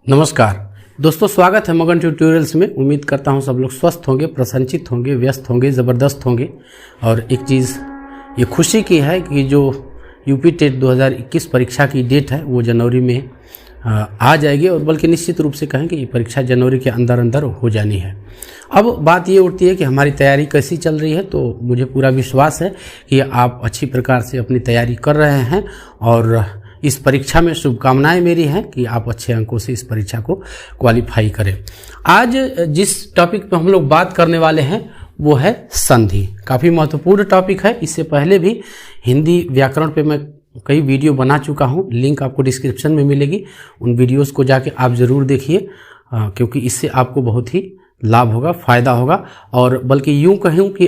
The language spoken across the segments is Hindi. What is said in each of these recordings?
नमस्कार दोस्तों, स्वागत है मगन ट्यूटोरियल्स में। उम्मीद करता हूं सब लोग स्वस्थ होंगे, प्रसन्नचित होंगे, व्यस्त होंगे, ज़बरदस्त होंगे। और एक चीज़ ये खुशी की है कि जो यूपी टेट 2021 परीक्षा की डेट है वो जनवरी में आ जाएगी, और बल्कि निश्चित रूप से कहें कि ये परीक्षा जनवरी के अंदर अंदर हो जानी है। अब बात ये उठती है कि हमारी तैयारी कैसी चल रही है। तो मुझे पूरा विश्वास है कि आप अच्छी प्रकार से अपनी तैयारी कर रहे हैं, और इस परीक्षा में शुभकामनाएं मेरी हैं कि आप अच्छे अंकों से इस परीक्षा को क्वालिफाई करें। आज जिस टॉपिक पर हम लोग बात करने वाले हैं वो है संधि। काफ़ी महत्वपूर्ण टॉपिक है। इससे पहले भी हिंदी व्याकरण पे मैं कई वीडियो बना चुका हूं, लिंक आपको डिस्क्रिप्शन में मिलेगी। उन वीडियोस को जाके आप ज़रूर देखिए, क्योंकि इससे आपको बहुत ही लाभ होगा, फ़ायदा होगा। और बल्कि यूँ कहूँ कि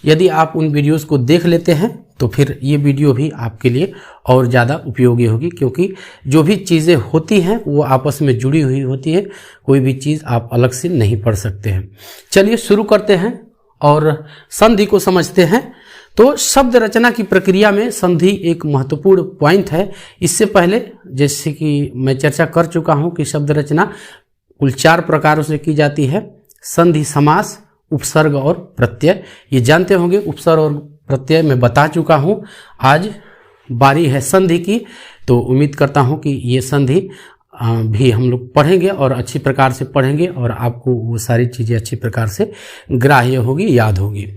यदि आप उन वीडियोस को देख लेते हैं तो फिर ये वीडियो भी आपके लिए और ज़्यादा उपयोगी होगी, क्योंकि जो भी चीज़ें होती हैं वो आपस में जुड़ी हुई होती है। कोई भी चीज़ आप अलग से नहीं पढ़ सकते हैं। चलिए शुरू करते हैं और संधि को समझते हैं। तो शब्द रचना की प्रक्रिया में संधि एक महत्वपूर्ण पॉइंट है। इससे पहले जैसे कि मैं चर्चा कर चुका हूँ कि शब्द रचना कुल 4 प्रकारों से की जाती है: संधि, समास, उपसर्ग और प्रत्यय। ये जानते होंगे, उपसर्ग और प्रत्यय मैं बता चुका हूँ। आज बारी है संधि की, तो उम्मीद करता हूँ कि ये संधि भी हम लोग पढ़ेंगे और अच्छी प्रकार से पढ़ेंगे, और आपको वो सारी चीज़ें अच्छी प्रकार से ग्राह्य होगी, याद होगी।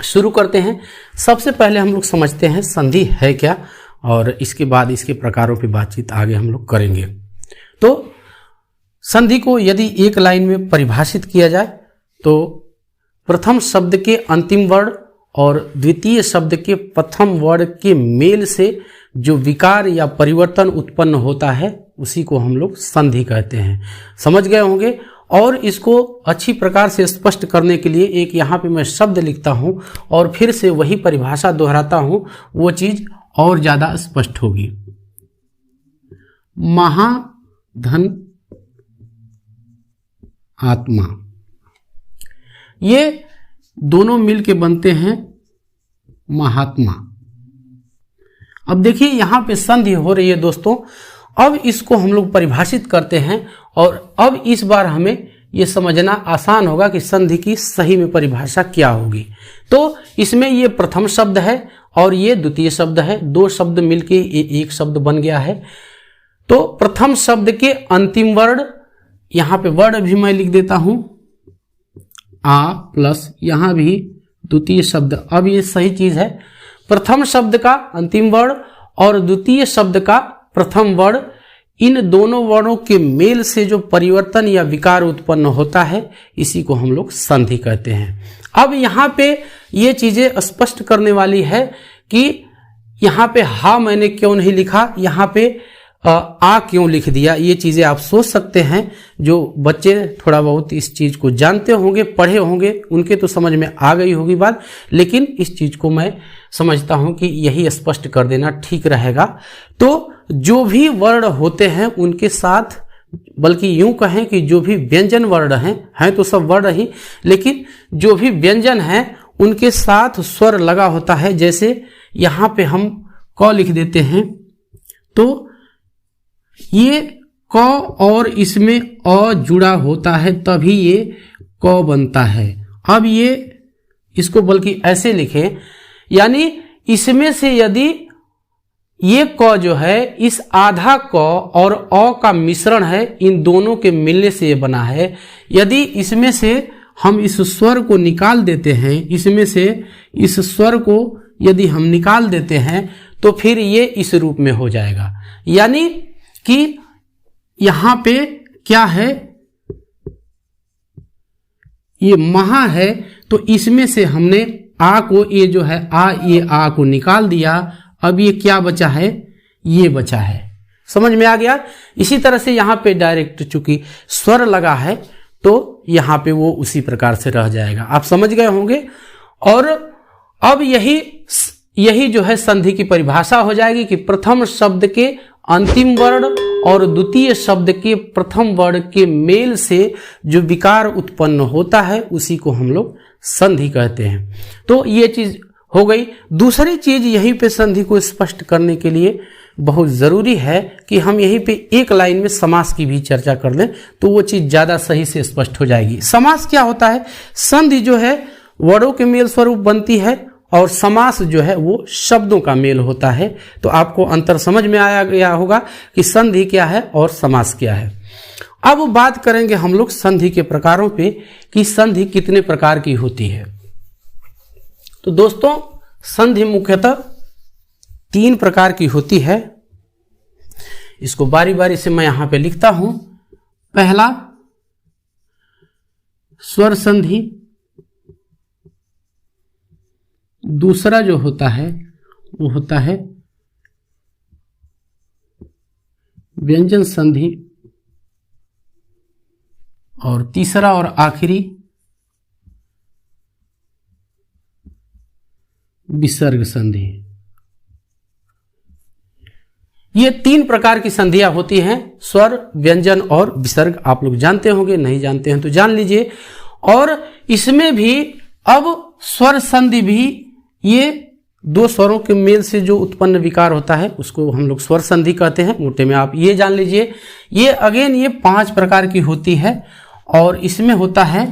शुरू करते हैं। सबसे पहले हम लोग समझते हैं संधि है क्या, और इसके बाद इसके प्रकारों की बातचीत आगे हम लोग करेंगे। तो संधि को यदि एक लाइन में परिभाषित किया जाए तो प्रथम शब्द के अंतिम वर्ण और द्वितीय शब्द के प्रथम वर्ण के मेल से जो विकार या परिवर्तन उत्पन्न होता है उसी को हम लोग संधि कहते हैं। समझ गए होंगे। और इसको अच्छी प्रकार से स्पष्ट करने के लिए एक यहाँ पे मैं शब्द लिखता हूँ और फिर से वही परिभाषा दोहराता हूँ, वो चीज और ज्यादा स्पष्ट होगी। महाधन आत्मा, ये दोनों मिलके बनते हैं महात्मा। अब देखिए यहां पे संधि हो रही है दोस्तों। अब इसको हम लोग परिभाषित करते हैं, और अब इस बार हमें यह समझना आसान होगा कि संधि की सही में परिभाषा क्या होगी। तो इसमें ये प्रथम शब्द है और ये द्वितीय शब्द है, 2 शब्द मिलके ये एक शब्द बन गया है। तो प्रथम शब्द के अंतिम वर्ण, यहां पे वर्ण भी मैं लिख देता हूं आ प्लस यहां भी द्वितीय शब्द। अब ये सही चीज है, प्रथम शब्द का अंतिम वर्ण और द्वितीय शब्द का प्रथम वर्ण, इन दोनों वर्णों के मेल से जो परिवर्तन या विकार उत्पन्न होता है इसी को हम लोग संधि कहते हैं। अब यहां पे ये चीजें स्पष्ट करने वाली है कि यहां पे हा मैंने क्यों नहीं लिखा, यहां पे आ क्यों लिख दिया। ये चीजें आप सोच सकते हैं। जो बच्चे थोड़ा बहुत इस चीज को जानते होंगे, पढ़े होंगे, उनके तो समझ में आ गई होगी बात, लेकिन इस चीज को मैं समझता हूं कि यही स्पष्ट कर देना ठीक रहेगा। तो जो भी वर्ण होते हैं उनके साथ, बल्कि यूं कहें कि जो भी व्यंजन वर्ण हैं तो सब वर्ण ही, लेकिन जो भी व्यंजन हैं उनके साथ स्वर लगा होता है। जैसे यहां पे हम क लिख देते हैं तो ये क और इसमें अ जुड़ा होता है, तभी ये क बनता है। अब ये इसको बल्कि ऐसे लिखें, यानी इसमें से यदि ये क जो है, इस आधा क और अ का मिश्रण है, इन दोनों के मिलने से ये बना है। यदि इसमें से हम इस स्वर को निकाल देते हैं, इसमें से इस स्वर को यदि हम निकाल देते हैं तो फिर ये इस रूप में हो जाएगा। यानी कि यहां पे क्या है, ये महा है, तो इसमें से हमने आ को, ये जो है ये आ को निकाल दिया। अब ये क्या बचा है, ये बचा है। समझ में आ गया। इसी तरह से यहां पे डायरेक्ट चूंकि स्वर लगा है तो यहां पे वो उसी प्रकार से रह जाएगा। आप समझ गए होंगे। और अब यही जो है संधि की परिभाषा हो जाएगी कि प्रथम शब्द के अंतिम वर्ण और द्वितीय शब्द के प्रथम वर्ण के मेल से जो विकार उत्पन्न होता है उसी को हम लोग संधि कहते हैं। तो ये चीज हो गई। दूसरी चीज यहीं पे संधि को स्पष्ट करने के लिए बहुत ज़रूरी है कि हम यहीं पे एक लाइन में समास की भी चर्चा कर लें तो वो चीज़ ज़्यादा सही से स्पष्ट हो जाएगी। समास क्या होता है? संधि जो है वर्डों के मेल स्वरूप बनती है और समास जो है वो शब्दों का मेल होता है। तो आपको अंतर समझ में आया गया होगा कि संधि क्या है और समास क्या है। अब बात करेंगे हम लोग संधि के प्रकारों पे कि संधि कितने प्रकार की होती है। तो दोस्तों संधि मुख्यतः 3 प्रकार की होती है। इसको बारी बारी से मैं यहां पे लिखता हूं। पहला स्वर संधि, दूसरा जो होता है वो होता है व्यंजन संधि, और तीसरा और आखिरी विसर्ग संधि। ये 3 प्रकार की संधियां होती हैं, स्वर, व्यंजन और विसर्ग। आप लोग जानते होंगे, नहीं जानते हैं तो जान लीजिए। और इसमें भी अब स्वर संधि भी ये 2 स्वरों के मेल से जो उत्पन्न विकार होता है उसको हम लोग स्वर संधि कहते हैं। मोटे में आप ये जान लीजिए। ये अगेन ये 5 प्रकार की होती है और इसमें होता है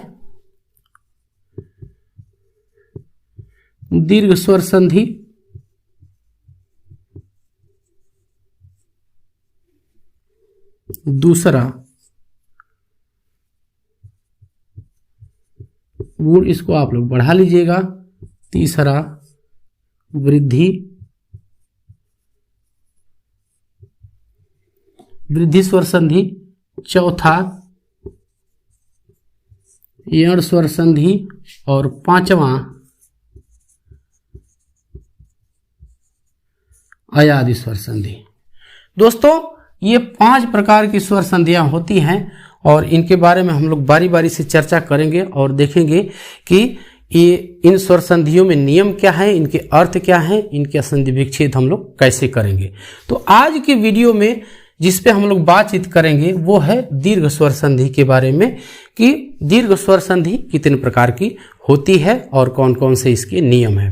दीर्घ स्वर संधि, दूसरा गुण, इसको आप लोग बढ़ा लीजिएगा, तीसरा वृद्धि स्वर संधि, चौथा यण स्वर संधि और 5वां अयादि स्वर संधि। दोस्तों ये 5 प्रकार की स्वर संधियां होती हैं और इनके बारे में हम लोग बारी बारी से चर्चा करेंगे और देखेंगे कि ये इन स्वर संधियों में नियम क्या है, इनके अर्थ क्या है, इनके संधि विच्छेद हम लोग कैसे करेंगे। तो आज के वीडियो में जिस पे हम लोग बातचीत करेंगे वो है दीर्घ स्वर संधि के बारे में कि दीर्घ स्वर संधि कितने प्रकार की होती है और कौन कौन से इसके नियम हैं।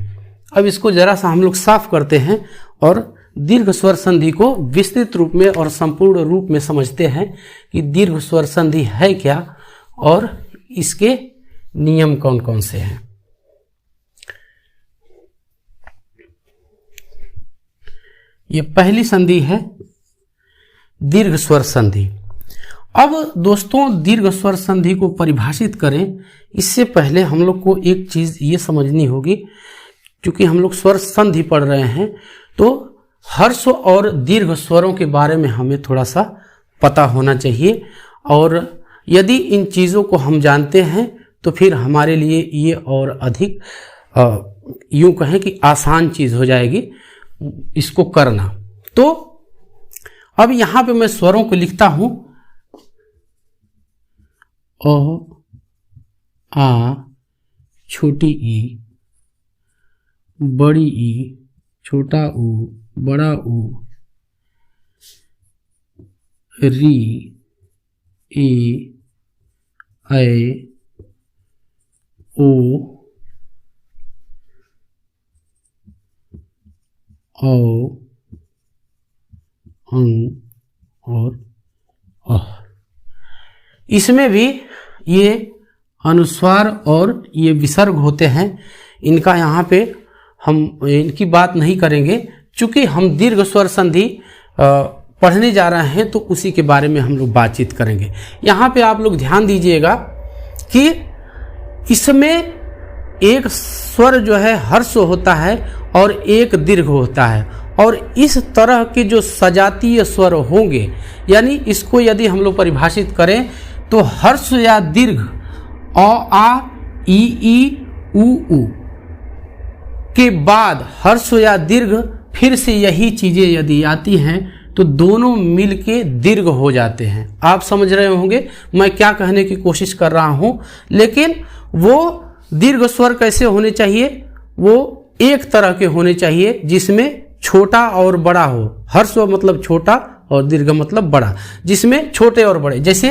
अब इसको जरा सा हम लोग साफ करते हैं और दीर्घ स्वर संधि को विस्तृत रूप में और संपूर्ण रूप में समझते हैं कि दीर्घ स्वर संधि है क्या और इसके नियम कौन कौन से हैं। ये पहली संधि है दीर्घ स्वर संधि। अब दोस्तों दीर्घ स्वर संधि को परिभाषित करें इससे पहले हम लोग को एक चीज ये समझनी होगी, क्योंकि हम लोग स्वर संधि पढ़ रहे हैं तो हर्ष और दीर्घ स्वरों के बारे में हमें थोड़ा सा पता होना चाहिए। और यदि इन चीज़ों को हम जानते हैं तो फिर हमारे लिए ये और अधिक यूं कहें कि आसान चीज़ हो जाएगी इसको करना। तो अब यहाँ पे मैं स्वरों को लिखता हूँ अ, आ, छोटी ई, बड़ी ई, छोटा ऊ, बड़ा ऊ, री, ई, ऐ, ओ, औ, अंग और अह। इसमें भी ये अनुस्वार और ये विसर्ग होते हैं। इनका यहाँ पे हम इनकी बात नहीं करेंगे, चूंकि हम दीर्घ स्वर संधि पढ़ने जा रहे हैं तो उसी के बारे में हम लोग बातचीत करेंगे। यहाँ पे आप लोग ध्यान दीजिएगा कि इसमें एक स्वर जो है हर्ष होता है और एक दीर्घ होता है, और इस तरह के जो सजातीय स्वर होंगे, यानी इसको यदि हम लोग परिभाषित करें तो हर्ष या दीर्घ अ, आ, ई, उ के बाद हर्ष या दीर्घ फिर से यही चीजें यदि आती हैं तो दोनों मिलके दीर्घ हो जाते हैं। आप समझ रहे होंगे मैं क्या कहने की कोशिश कर रहा हूं। लेकिन वो दीर्घ स्वर कैसे होने चाहिए, वो एक तरह के होने चाहिए जिसमें छोटा और बड़ा हो। हर्ष मतलब छोटा और दीर्घ मतलब बड़ा, जिसमें छोटे और बड़े, जैसे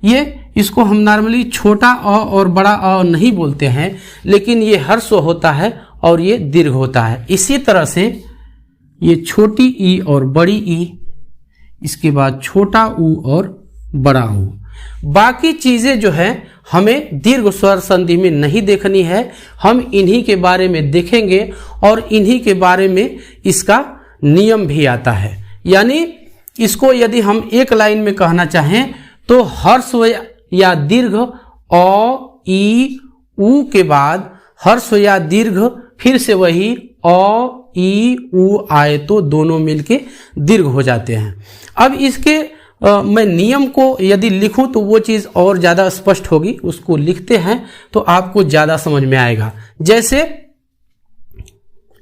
ये इसको हम नॉर्मली छोटा अ और बड़ा अ नहीं बोलते हैं, लेकिन ये हर्ष होता है और ये दीर्घ होता है। इसी तरह से ये छोटी ई और बड़ी ई, इसके बाद छोटा ऊ और बड़ा ऊ। बाकी चीजें जो है हमें दीर्घ स्वर संधि में नहीं देखनी है, हम इन्हीं के बारे में देखेंगे और इन्हीं के बारे में इसका नियम भी आता है। यानी इसको यदि हम एक लाइन में कहना चाहें तो हर्स्व या दीर्घ अ ई ऊ के बाद हर्स्व या दीर्घ फिर से वही अ ई ऊ आए तो दोनों मिलके दीर्घ हो जाते हैं। अब इसके मैं नियम को यदि लिखूं तो वो चीज और ज्यादा स्पष्ट होगी, उसको लिखते हैं तो आपको ज्यादा समझ में आएगा। जैसे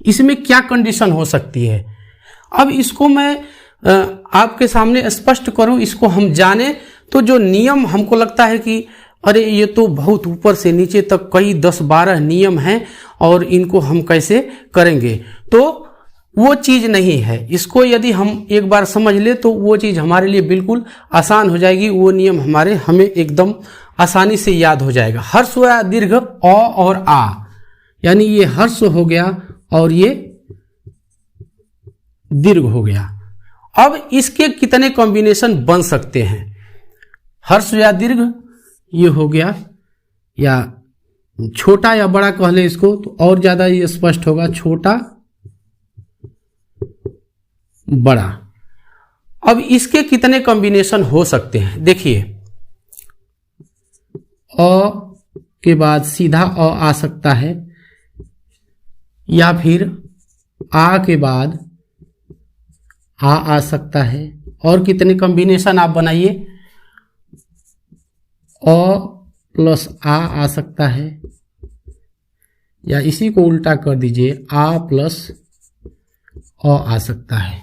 इसमें क्या कंडीशन हो सकती है, अब इसको मैं आपके सामने स्पष्ट करूं, इसको हम जाने तो जो नियम हमको लगता है कि अरे ये तो बहुत ऊपर से नीचे तक कई 10-12 नियम हैं और इनको हम कैसे करेंगे, तो वो चीज नहीं है। इसको यदि हम एक बार समझ ले तो वो चीज हमारे लिए बिल्कुल आसान हो जाएगी, वो नियम हमें एकदम आसानी से याद हो जाएगा। हर्स्व या दीर्घ अ और आ, यानी ये हर्स्व हो गया और ये दीर्घ हो गया। अब इसके कितने कॉम्बिनेशन बन सकते हैं? हर्स्व या दीर्घ ये हो गया, या छोटा या बड़ा कह ले इसको तो और ज्यादा ये स्पष्ट होगा, छोटा बड़ा। अब इसके कितने कॉम्बिनेशन हो सकते हैं? देखिए, अ के बाद सीधा अ आ सकता है, या फिर आ के बाद आ सकता है। और कितने कॉम्बिनेशन आप बनाइए, अ प्लस आ सकता है, या इसी को उल्टा कर दीजिए, आ प्लस अ आ सकता है।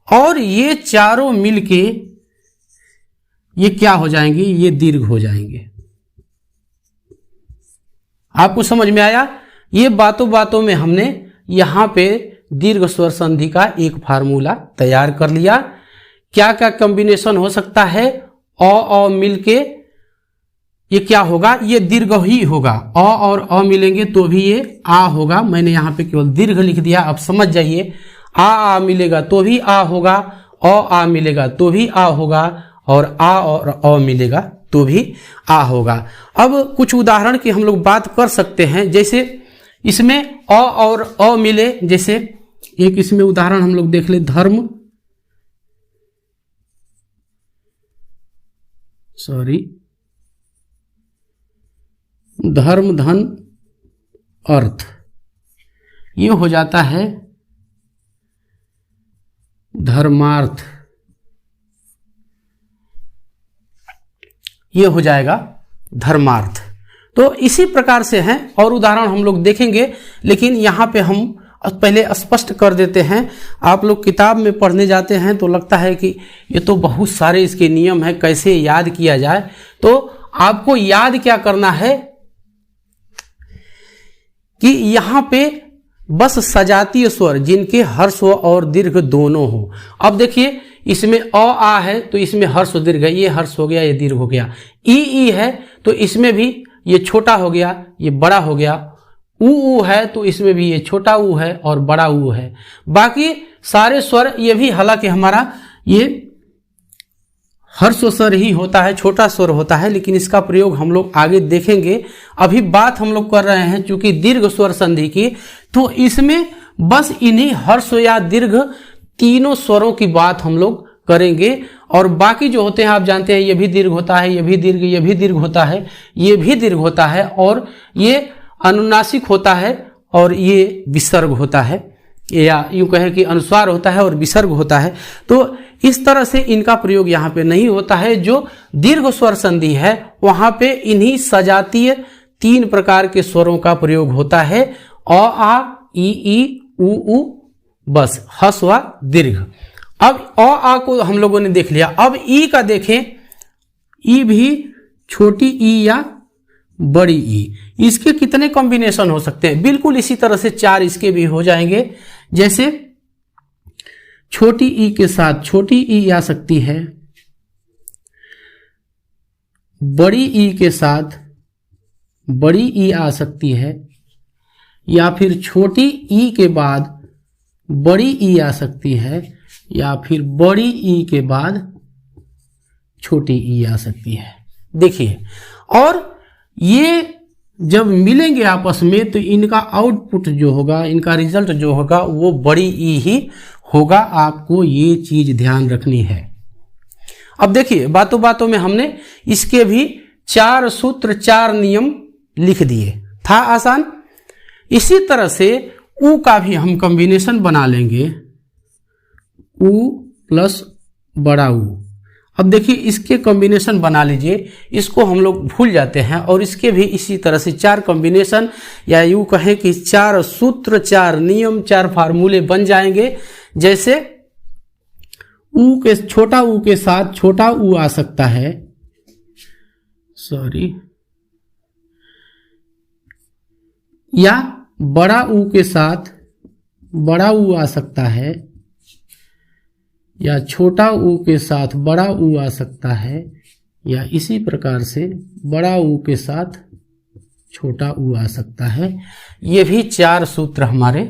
और ये चारों मिलके ये क्या हो जाएंगे, ये दीर्घ हो जाएंगे। आपको समझ में आया? ये बातों बातों में हमने यहां पे दीर्घ स्वर संधि का एक फार्मूला तैयार कर लिया। क्या क्या कॉम्बिनेशन हो सकता है, अ मिलके ये क्या होगा, ये दीर्घ ही होगा। अ और अ मिलेंगे तो भी ये आ होगा। मैंने यहां पे केवल दीर्घ लिख दिया, अब समझ जाइए। आ मिलेगा तो भी आ होगा, आ मिलेगा तो भी आ होगा, और आ और अ मिलेगा तो भी आ होगा। अब कुछ उदाहरण की हम लोग बात कर सकते हैं। जैसे इसमें अ और अ मिले, जैसे एक इसमें उदाहरण हम लोग देख ले, धर्म, धर्म धन अर्थ, ये हो जाता है धर्मार्थ, ये हो जाएगा धर्मार्थ। तो इसी प्रकार से हैं और उदाहरण हम लोग देखेंगे, लेकिन यहाँ पे हम पहले स्पष्ट कर देते हैं। आप लोग किताब में पढ़ने जाते हैं तो लगता है कि ये तो बहुत सारे इसके नियम है, कैसे याद किया जाए। तो आपको याद क्या करना है कि यहाँ पे बस सजातीय स्वर जिनके हर्स्व और दीर्घ दोनों हो। अब देखिए, इसमें अ आ है तो इसमें हर्स्व दीर्घ है, ये हर्ष हो गया, ये दीर्घ हो गया। ई है तो इसमें भी ये छोटा हो गया, ये बड़ा हो गया। ऊ है तो इसमें भी ये छोटा ऊ है और बड़ा ऊ है। बाकी सारे स्वर ये भी, हालांकि हमारा ये हर्स्व स्वर ही होता है, छोटा स्वर होता है, लेकिन इसका प्रयोग हम लोग आगे देखेंगे। अभी बात हम लोग कर रहे हैं चूंकि दीर्घ स्वर संधि की, तो इसमें बस इन्हीं हर्स्व या दीर्घ तीनों स्वरों की बात हम लोग करेंगे। और बाकी जो होते हैं आप जानते हैं, ये भी दीर्घ होता है, ये भी दीर्घ, ये भी दीर्घ होता है, ये भी दीर्घ होता है, और ये अनुनासिक होता है और ये विसर्ग होता है, या यूं कहें कि अनुस्वार होता है और विसर्ग होता है। तो इस तरह से इनका प्रयोग यहाँ पे नहीं होता है। जो दीर्घ स्वर संधि है वहां पे इन्हीं सजातीय 3 प्रकार के स्वरों का प्रयोग होता है, अ आ ई ऊ, बस हस्व दीर्घ। अब अ आ को हम लोगों ने देख लिया। अब ई का देखें, ई भी छोटी ई या बड़ी ई, इसके कितने कॉम्बिनेशन हो सकते हैं? बिल्कुल इसी तरह से 4 इसके भी हो जाएंगे। जैसे छोटी ई के साथ छोटी ई आ सकती है, बड़ी ई के साथ बड़ी ई आ सकती है, या फिर छोटी ई के बाद बड़ी ई आ सकती है या फिर बड़ी ई के बाद छोटी ई आ सकती है। देखिए, और ये जब मिलेंगे आपस में तो इनका आउटपुट जो होगा, इनका रिजल्ट जो होगा वो बड़ी ई ही होगा। आपको ये चीज ध्यान रखनी है। अब देखिए, बातों बातों में हमने इसके भी 4 सूत्र 4 नियम लिख दिए, था आसान। इसी तरह से ऊ का भी हम कॉम्बिनेशन बना लेंगे, ऊ प्लस बड़ा ऊ। अब देखिए, इसके कॉम्बिनेशन बना लीजिए, इसको हम लोग भूल जाते हैं और इसके भी इसी तरह से 4 कॉम्बिनेशन या यूं कहें कि 4 सूत्र 4 नियम 4 फार्मूले बन जाएंगे। जैसे ऊ के छोटा ऊ के साथ छोटा ऊ आ सकता है, या बड़ा ऊ के साथ बड़ा ऊ आ सकता है, या छोटा ऊ के साथ बड़ा ऊ आ सकता है, या इसी प्रकार से बड़ा ऊ के साथ छोटा ऊ आ सकता है। ये भी 4 सूत्र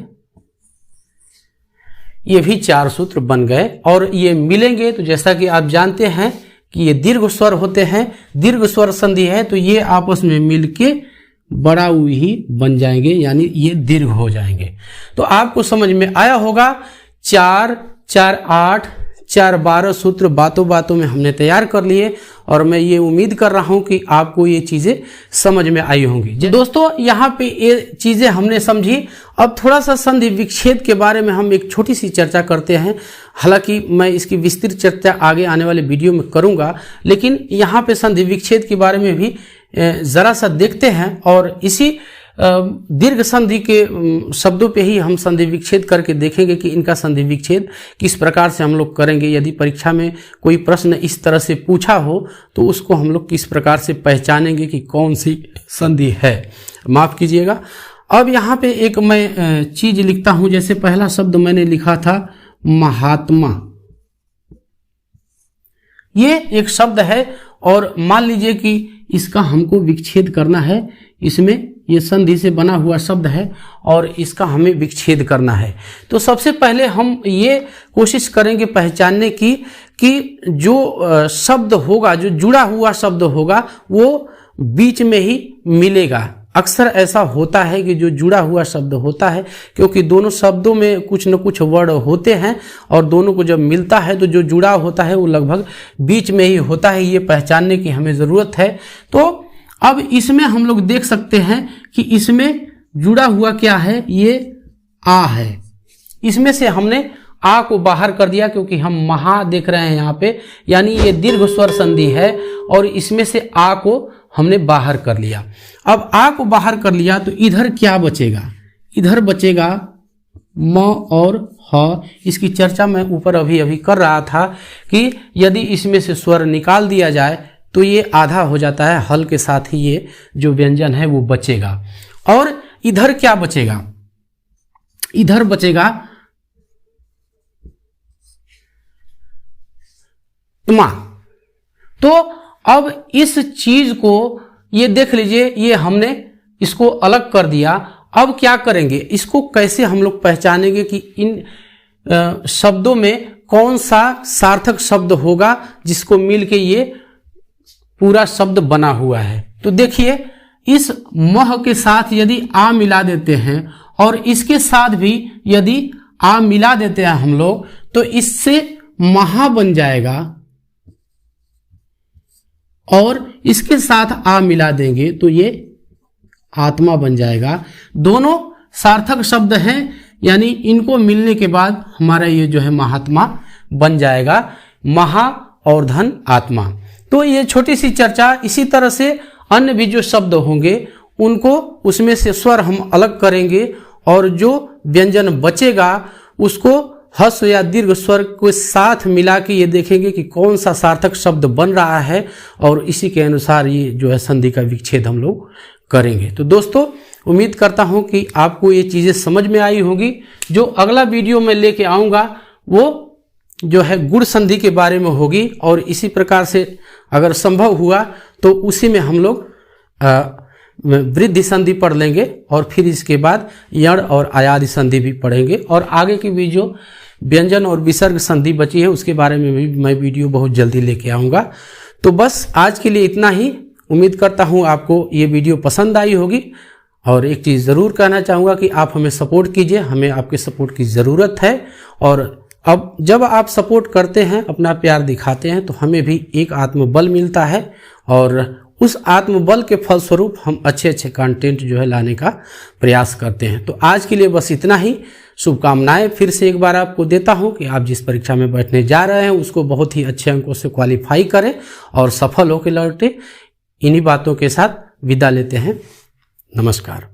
ये भी 4 सूत्र बन गए और ये मिलेंगे तो जैसा कि आप जानते हैं कि ये दीर्घ स्वर होते हैं, दीर्घ स्वर संधि है, तो ये आपस में मिलके बड़ा ऊ ही बन जाएंगे, यानी ये दीर्घ हो जाएंगे। तो आपको समझ में आया होगा। 4 4 8 4 12 सूत्र बातों बातों में हमने तैयार कर लिए और मैं ये उम्मीद कर रहा हूं कि आपको ये चीजें समझ में आई होंगी। दोस्तों, यहाँ पे ये चीजें हमने समझी। अब थोड़ा सा संधि विच्छेद के बारे में हम एक छोटी सी चर्चा करते हैं। हालांकि मैं इसकी विस्तृत चर्चा आगे आने वाले वीडियो में करूंगा, लेकिन यहाँ पे संधि विच्छेद के बारे में भी जरा सा देखते हैं और इसी दीर्घ संधि के शब्दों पे ही हम संधि विच्छेद करके देखेंगे कि इनका संधि विच्छेद किस प्रकार से हम लोग करेंगे। यदि परीक्षा में कोई प्रश्न इस तरह से पूछा हो तो उसको हम लोग किस प्रकार से पहचानेंगे कि कौन सी संधि है। माफ कीजिएगा। अब यहाँ पे एक मैं चीज लिखता हूं। जैसे पहला शब्द मैंने लिखा था महात्मा, ये एक शब्द है और मान लीजिए कि इसका हमको विच्छेद करना है। इसमें ये संधि से बना हुआ शब्द है और इसका हमें विच्छेद करना है। तो सबसे पहले हम ये कोशिश करेंगे पहचानने की कि जो शब्द होगा, जो जुड़ा हुआ शब्द होगा, वो बीच में ही मिलेगा। अक्सर ऐसा होता है कि जो जुड़ा हुआ शब्द होता है, क्योंकि दोनों शब्दों में कुछ न कुछ वर्ड होते हैं और दोनों को जब मिलता है तो जो जुड़ा होता है वो लगभग बीच में ही होता है। ये पहचानने की हमें जरूरत है। तो अब इसमें हम लोग देख सकते हैं कि इसमें जुड़ा हुआ क्या है, ये आ है। इसमें से हमने आ को बाहर कर दिया क्योंकि हम महा देख रहे हैं यहाँ पे, यानी ये दीर्घ स्वर संधि है और इसमें से आ को हमने बाहर कर लिया। अब आ को बाहर कर लिया तो इधर क्या बचेगा? इधर बचेगा म और ह। इसकी चर्चा मैं ऊपर अभी कर रहा था कि यदि इसमें से स्वर निकाल दिया जाए तो ये आधा हो जाता है, हल के साथ ही ये जो व्यंजन है वो बचेगा। और इधर क्या बचेगा? इधर बचेगा त्मा। तो अब इस चीज को ये देख लीजिए, ये हमने इसको अलग कर दिया। अब क्या करेंगे? इसको कैसे हम लोग पहचानेंगे कि इन शब्दों में कौन सा सार्थक शब्द होगा जिसको मिलके ये पूरा शब्द बना हुआ है? तो देखिए, इस मह के साथ यदि आ मिला देते हैं और इसके साथ भी यदि आ मिला देते हैं हम लोग, तो इससे महा बन जाएगा और इसके साथ आ मिला देंगे तो ये आत्मा बन जाएगा। दोनों सार्थक शब्द हैं, यानी इनको मिलने के बाद हमारा ये जो है महात्मा बन जाएगा। महा और धन आत्मा। तो ये छोटी सी चर्चा। इसी तरह से अन्य भी जो शब्द होंगे उनको उसमें से स्वर हम अलग करेंगे और जो व्यंजन बचेगा उसको हस्व या दीर्घ स्वर के साथ मिला के ये देखेंगे कि कौन सा सार्थक शब्द बन रहा है और इसी के अनुसार ये जो है संधि का विच्छेद हम लोग करेंगे। तो दोस्तों, उम्मीद करता हूं कि आपको ये चीजें समझ में आई होगी। जो अगला वीडियो मैं लेके आऊंगा वो जो है गुण संधि के बारे में होगी और इसी प्रकार से अगर संभव हुआ तो उसी में हम लोग वृद्धि संधि पढ़ लेंगे और फिर इसके बाद यण और आयादी संधि भी पढ़ेंगे। और आगे की भी जो व्यंजन और विसर्ग संधि बची है उसके बारे में भी मैं वीडियो बहुत जल्दी लेके आऊँगा। तो बस आज के लिए इतना ही। उम्मीद करता हूँ आपको ये वीडियो पसंद आई होगी। और एक चीज़ ज़रूर कहना चाहूँगा कि आप हमें सपोर्ट कीजिए, हमें आपके सपोर्ट की ज़रूरत है। और अब जब आप सपोर्ट करते हैं, अपना प्यार दिखाते हैं, तो हमें भी एक आत्मबल मिलता है और उस आत्मबल के फलस्वरूप हम अच्छे अच्छे कंटेंट जो है लाने का प्रयास करते हैं। तो आज के लिए बस इतना ही। शुभकामनाएं फिर से एक बार आपको देता हूं कि आप जिस परीक्षा में बैठने जा रहे हैं उसको बहुत ही अच्छे अंकों से क्वालिफाई करें और सफल होकर लौटे। इन्हीं बातों के साथ विदा लेते हैं। नमस्कार।